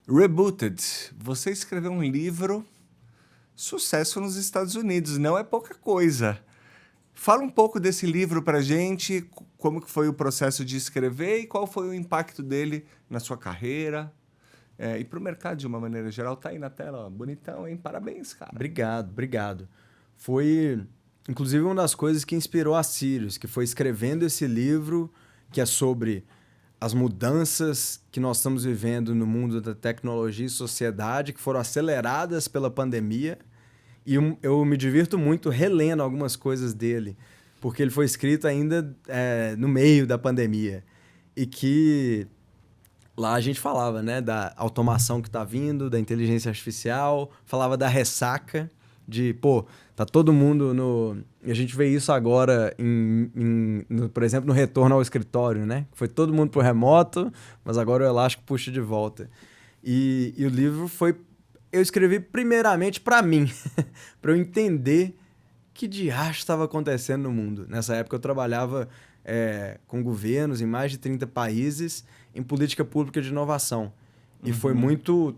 Rebooted. Você escreveu um livro, sucesso nos Estados Unidos, não é pouca coisa. Fala um pouco desse livro pra gente, como que foi o processo de escrever e qual foi o impacto dele na sua carreira. E pro mercado de uma maneira geral. Tá aí na tela, ó, bonitão, hein? Parabéns, cara. Obrigado. Foi, inclusive, uma das coisas que inspirou a Sirius, que foi escrevendo esse livro que é sobre as mudanças que nós estamos vivendo no mundo da tecnologia e sociedade, que foram aceleradas pela pandemia. E eu me divirto muito relendo algumas coisas dele, porque ele foi escrito ainda no meio da pandemia. E que lá a gente falava, né, da automação que está vindo, da inteligência artificial, falava da ressaca, de, tá todo mundo no... E a gente vê isso agora, por exemplo, no retorno ao escritório, né? Foi todo mundo pro remoto, mas agora o elástico puxa de volta. E o livro foi... Eu escrevi primeiramente para mim, para eu entender que diacho estava acontecendo no mundo. Nessa época eu trabalhava com governos em mais de 30 países em política pública de inovação. E foi muito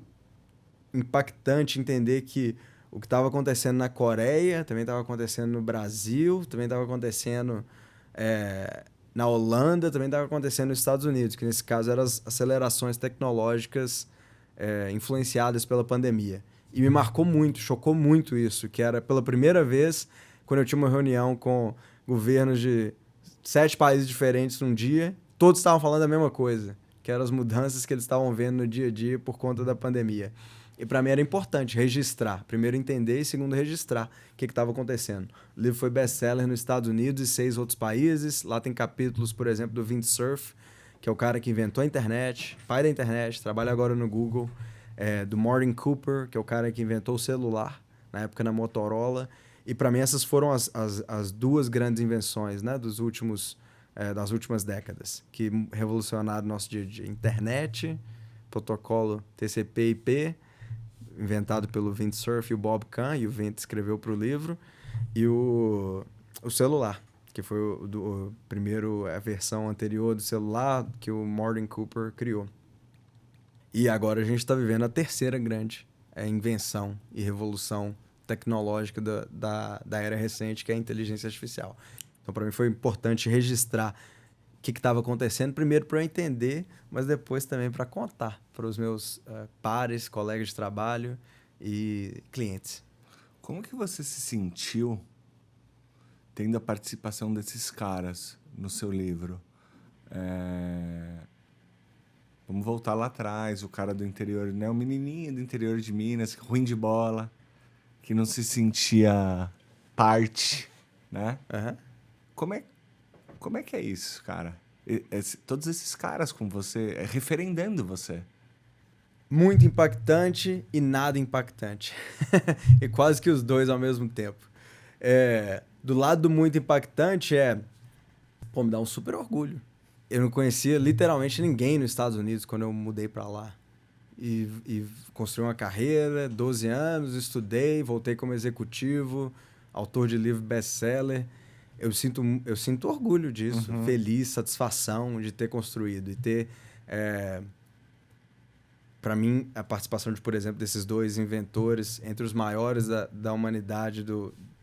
impactante entender que o que estava acontecendo na Coreia também estava acontecendo no Brasil, também estava acontecendo na Holanda, também estava acontecendo nos Estados Unidos, que nesse caso eram as acelerações tecnológicas influenciadas pela pandemia. E me marcou muito, chocou muito isso, que era pela primeira vez, quando eu tinha uma reunião com governos de 7 países diferentes num dia, todos estavam falando a mesma coisa, que eram as mudanças que eles estavam vendo no dia a dia por conta da pandemia. E para mim era importante registrar. Primeiro entender e segundo registrar o que estava acontecendo. O livro foi best-seller nos Estados Unidos e 6 outros países. Lá tem capítulos, por exemplo, do Vint Cerf, que é o cara que inventou a internet, pai da internet, trabalha agora no Google. Do Martin Cooper, que é o cara que inventou o celular, na época na Motorola. E para mim essas foram as duas grandes invenções, né, das últimas décadas, que revolucionaram o nosso dia a dia. Internet, protocolo TCP/IP, inventado pelo Vint Cerf e o Bob Kahn, e o Vint escreveu para o livro, e o celular, que foi a versão anterior do celular que o Martin Cooper criou. E agora a gente está vivendo a terceira grande invenção e revolução tecnológica da era recente, que é a inteligência artificial. Então, para mim, foi importante registrar o que estava acontecendo, primeiro para eu entender, mas depois também para contar para os meus pares, colegas de trabalho e clientes. Como que você se sentiu tendo a participação desses caras no seu livro? Vamos voltar lá atrás, o cara do interior, né? O menininho do interior de Minas, ruim de bola, que não se sentia parte, né? Uhum. Como é que é isso, cara? Todos esses caras com você, referendando você. Muito impactante e nada impactante. E quase que os dois ao mesmo tempo. Do lado do muito impactante me dá um super orgulho. Eu não conhecia literalmente ninguém nos Estados Unidos quando eu mudei para lá. E construí uma carreira, 12 anos, estudei, voltei como executivo, autor de livro best-seller. Eu sinto orgulho disso, feliz, satisfação de ter construído e ter... Para mim, a participação, por exemplo, desses dois inventores, entre os maiores da humanidade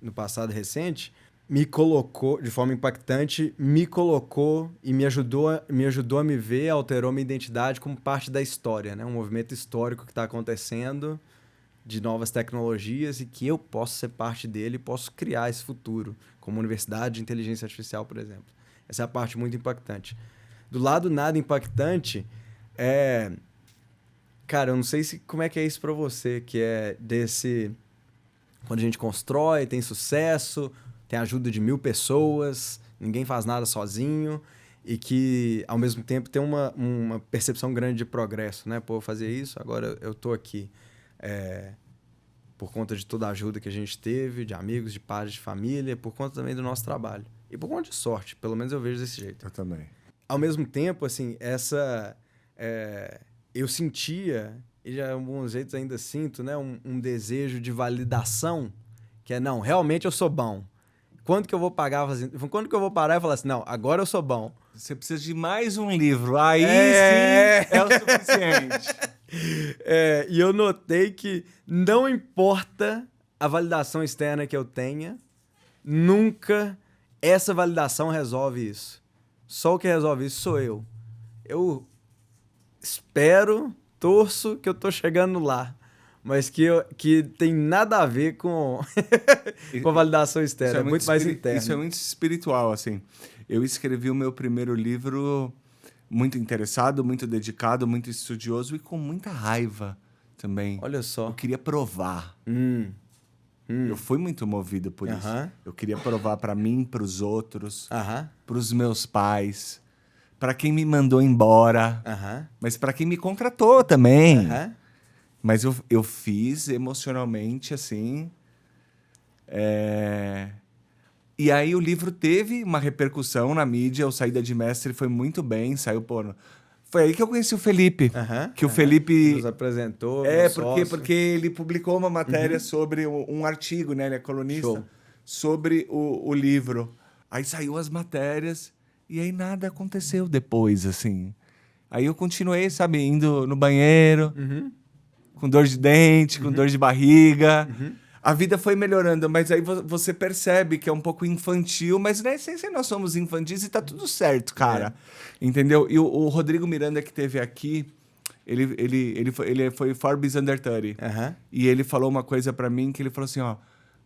no passado recente, me colocou, de forma impactante, e me ajudou a me ver, alterou minha identidade como parte da história, né? Um movimento histórico que está acontecendo, de novas tecnologias, e que eu posso ser parte dele e posso criar esse futuro, como Universidade de Inteligência Artificial, por exemplo. Essa é a parte muito impactante. Do lado nada impactante, cara, eu não sei como é que é isso para você, que é desse... Quando a gente constrói, tem sucesso, tem a ajuda de 1000 pessoas, ninguém faz nada sozinho, e que, ao mesmo tempo, tem uma percepção grande de progresso, né? Pô, eu fazia isso, agora eu tô aqui. Por conta de toda a ajuda que a gente teve, de amigos, de pares, de família, por conta também do nosso trabalho. E por conta de sorte, pelo menos eu vejo desse jeito. Eu também. Ao mesmo tempo, assim, eu sentia, e de alguns jeitos ainda sinto, né, um desejo de validação, que não, realmente eu sou bom. Quando que eu vou pagar? Quando que eu vou parar e falar assim, não, agora eu sou bom? Você precisa de mais um livro. Aí sim é o suficiente. E eu notei que não importa a validação externa que eu tenha, nunca essa validação resolve isso. Só o que resolve isso sou eu. Eu espero, torço que eu tô chegando lá. Mas que tem nada a ver com, com a validação externa. É muito mais interna. Isso é muito espiritual, assim. Eu escrevi o meu primeiro livro muito interessado, muito dedicado, muito estudioso e com muita raiva também. Olha só. Eu queria provar. Eu fui muito movido por isso. Eu queria provar para mim, para os outros, para os meus pais, para quem me mandou embora, mas para quem me contratou também. Mas eu fiz emocionalmente, assim. E aí o livro teve uma repercussão na mídia. O Saída de Mestre foi muito bem. Saiu, pô... Foi aí que eu conheci o Felipe. Que o Felipe... nos apresentou. Porque ele publicou uma matéria sobre um artigo, né? Ele é colunista. Show. Sobre o livro. Aí saiu as matérias e aí nada aconteceu depois, assim. Aí eu continuei, sabe, indo no banheiro... com dor de dente, com dor de barriga. A vida foi melhorando, mas aí você percebe que é um pouco infantil, mas na essência nós somos infantis e tá tudo certo, cara. Entendeu? E o Rodrigo Miranda, que esteve aqui, ele foi Forbes Under 30. E ele falou uma coisa pra mim, que ele falou assim, ó...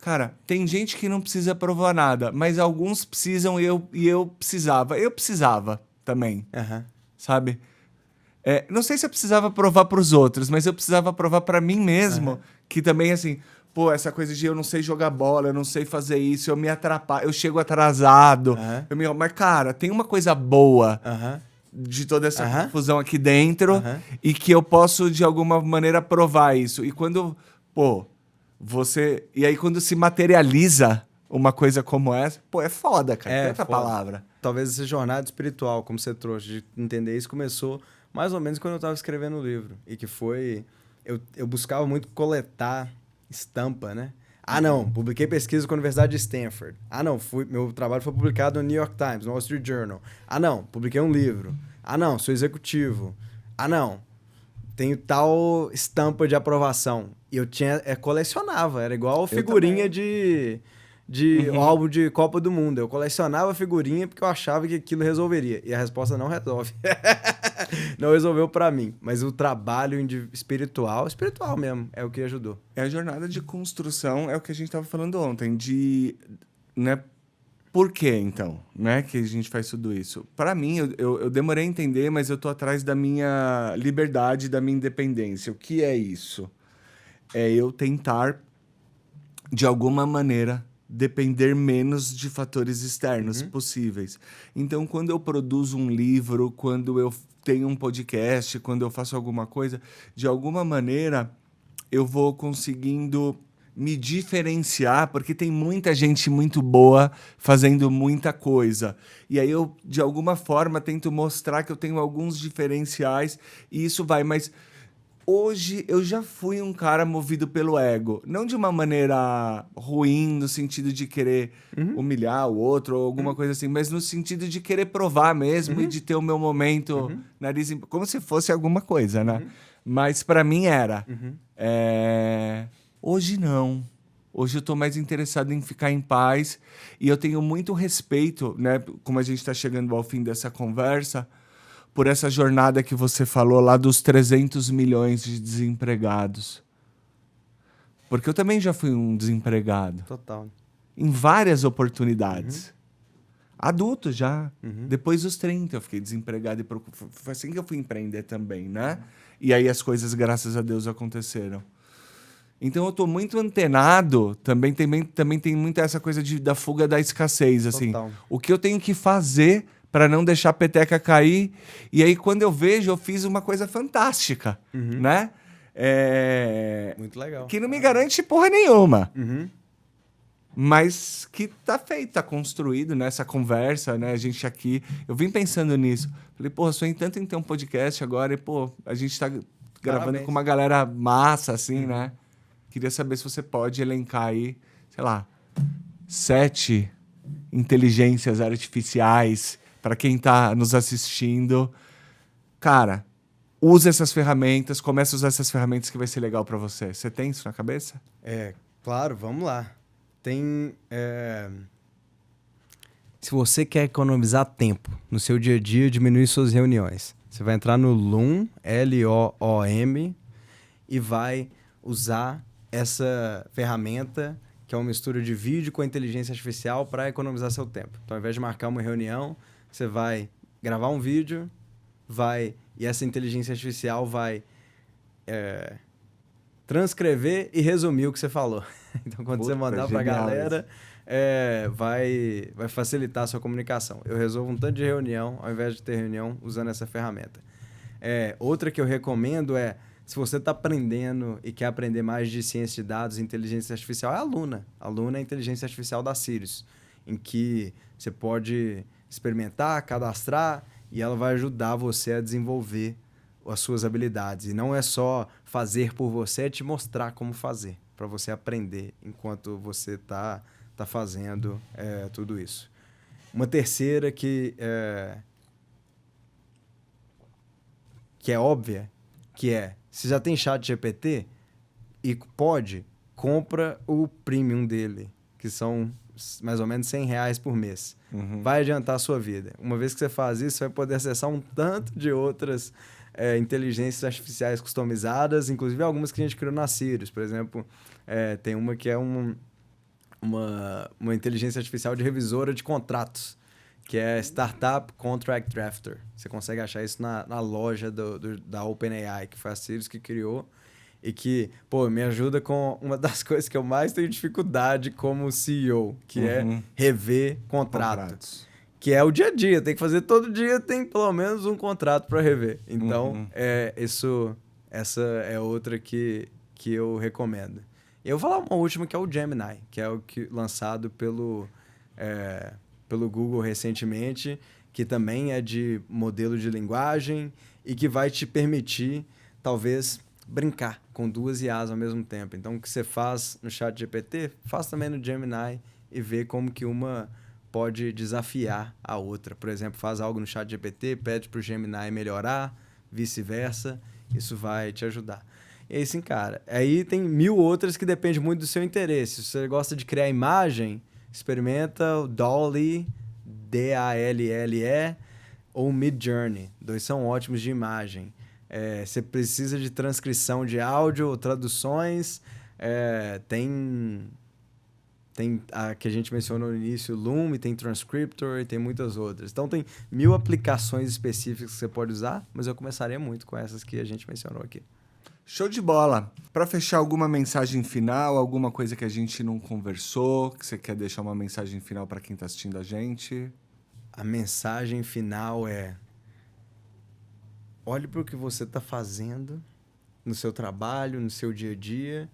Cara, tem gente que não precisa provar nada, mas alguns precisam e eu precisava. Eu precisava também, sabe? Não sei se eu precisava provar para os outros, mas eu precisava provar para mim mesmo, que também, assim, pô, essa coisa de eu não sei jogar bola, eu não sei fazer isso, eu me atrapalho, eu chego atrasado. Mas, cara, tem uma coisa boa de toda essa confusão aqui dentro e que eu posso, de alguma maneira, provar isso. E quando, pô, E aí, quando se materializa uma coisa como essa, pô, é foda, cara. É outra palavra. Talvez essa jornada espiritual, como você trouxe, de entender isso, começou... mais ou menos quando eu estava escrevendo o livro. E que foi... Eu buscava muito coletar estampa, né? Não, publiquei pesquisa com a Universidade de Stanford. Não, meu trabalho foi publicado no New York Times, no Wall Street Journal. Não, publiquei um livro. Não, sou executivo. Não, tenho tal estampa de aprovação. E eu colecionava, era igual figurinha de álbum de Copa do Mundo. Eu colecionava figurinha porque eu achava que aquilo resolveria. E a resposta não resolve. Não resolveu pra mim. Mas o trabalho espiritual mesmo, é o que ajudou. É a jornada de construção, é o que a gente estava falando ontem, né? Por quê, então, né, que a gente faz tudo isso? Para mim, eu demorei a entender, mas eu tô atrás da minha liberdade, da minha independência. O que é isso? É eu tentar, de alguma maneira, depender menos de fatores externos possíveis. Então, quando eu produzo um livro, quando eu tenho um podcast, quando eu faço alguma coisa, de alguma maneira eu vou conseguindo me diferenciar, porque tem muita gente muito boa fazendo muita coisa. E aí eu, de alguma forma, tento mostrar que eu tenho alguns diferenciais e isso vai, mas... Hoje, eu já fui um cara movido pelo ego. Não de uma maneira ruim, no sentido de querer humilhar o outro ou alguma coisa assim, mas no sentido de querer provar mesmo e de ter o meu momento nariz como se fosse alguma coisa, né? Mas para mim era. Hoje não. Hoje eu tô mais interessado em ficar em paz e eu tenho muito respeito, né? Como a gente está chegando ao fim dessa conversa, por essa jornada que você falou lá dos 300 milhões de desempregados. Porque eu também já fui um desempregado. Total. Em várias oportunidades. Adulto já. Depois dos 30 eu fiquei desempregado. Foi assim que eu fui empreender também, né? E aí as coisas, graças a Deus, aconteceram. Então eu estou muito antenado. Também tem muito essa coisa da fuga da escassez. Assim. Total. O que eu tenho que fazer para não deixar a peteca cair. E aí, quando eu vejo, eu fiz uma coisa fantástica, né? Muito legal. Que não me garante porra nenhuma. Mas que tá feito, tá construído nessa conversa, né? A gente aqui... Eu vim pensando nisso. Falei, pô, sonhei tanto em ter um podcast agora. E, pô, a gente tá gravando com uma galera massa, assim, né? Queria saber se você pode elencar aí, sei lá, 7 inteligências artificiais... para quem está nos assistindo. Cara, usa essas ferramentas, começa a usar essas ferramentas que vai ser legal para você? Você tem isso na cabeça? Claro, vamos lá. Se você quer economizar tempo no seu dia a dia, diminuir suas reuniões, você vai entrar no Loom, L-O-O-M, e vai usar essa ferramenta, que é uma mistura de vídeo com inteligência artificial, para economizar seu tempo. Então, ao invés de marcar uma reunião, você vai gravar um vídeo, e essa inteligência artificial vai transcrever e resumir o que você falou. Então, quando você mandar para a galera, vai facilitar a sua comunicação. Eu resolvo um tanto de reunião, ao invés de ter reunião, usando essa ferramenta. Outra que eu recomendo se você está aprendendo e quer aprender mais de ciência de dados e inteligência artificial, é a Luna. A Luna é a inteligência artificial da Sirius, em que você pode experimentar, cadastrar, e ela vai ajudar você a desenvolver as suas habilidades. E não é só fazer por você, é te mostrar como fazer, para você aprender enquanto você está fazendo tudo isso. Uma terceira que é óbvia, se já tem ChatGPT e compra o premium dele, que são mais ou menos R$100 por mês. Uhum. Vai adiantar a sua vida. Uma vez que você faz isso, você vai poder acessar um tanto de outras inteligências artificiais customizadas, inclusive algumas que a gente criou na Sirius. Por exemplo, tem uma que é uma inteligência artificial de revisora de contratos, que é Startup Contract Drafter. Você consegue achar isso na loja da OpenAI, que foi a Sirius que criou, e que, me ajuda com uma das coisas que eu mais tenho dificuldade como CEO, que é rever contratos. Que é o dia a dia, tem que fazer todo dia, tem pelo menos um contrato para rever. Então, essa é outra que eu recomendo. Eu vou falar uma última, que é o Gemini, que é o lançado pelo Google recentemente, que também é de modelo de linguagem e que vai te permitir, talvez, brincar com duas IAs ao mesmo tempo. Então, o que você faz no ChatGPT, faz também no Gemini e vê como que uma pode desafiar a outra. Por exemplo, faz algo no ChatGPT, pede para o Gemini melhorar, vice-versa, isso vai te ajudar. E aí sim, cara. Aí tem 1000 outras que dependem muito do seu interesse. Se você gosta de criar imagem, experimenta o DALL-E, D-A-L-L-E, ou o Midjourney. 2 são ótimos de imagem. Você precisa de transcrição de áudio ou traduções. Tem a que a gente mencionou no início, Loom, e tem Transcriptor, e tem muitas outras. Então, tem 1000 aplicações específicas que você pode usar, mas eu começaria muito com essas que a gente mencionou aqui. Show de bola. Para fechar, alguma mensagem final, alguma coisa que a gente não conversou, que você quer deixar uma mensagem final para quem está assistindo a gente? A mensagem final é: olhe para o que você está fazendo no seu trabalho, no seu dia a dia,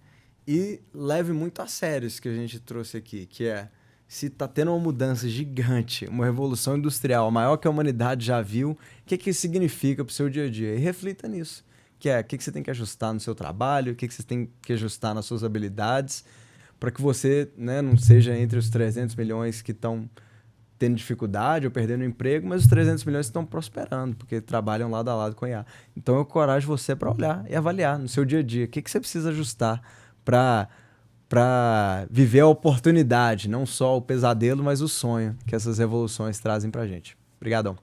e leve muito a sério isso que a gente trouxe aqui, que é, se está tendo uma mudança gigante, uma revolução industrial, a maior que a humanidade já viu, o que isso significa para o seu dia a dia? E reflita nisso. O que você tem que ajustar no seu trabalho, o que você tem que ajustar nas suas habilidades, para que você, né, não seja entre os 300 milhões que estão tendo dificuldade ou perdendo o emprego, mas os 300 milhões estão prosperando, porque trabalham lado a lado com a IA. Então, eu encorajo você para olhar e avaliar no seu dia a dia o que você precisa ajustar para viver a oportunidade, não só o pesadelo, mas o sonho que essas revoluções trazem para a gente. Obrigadão.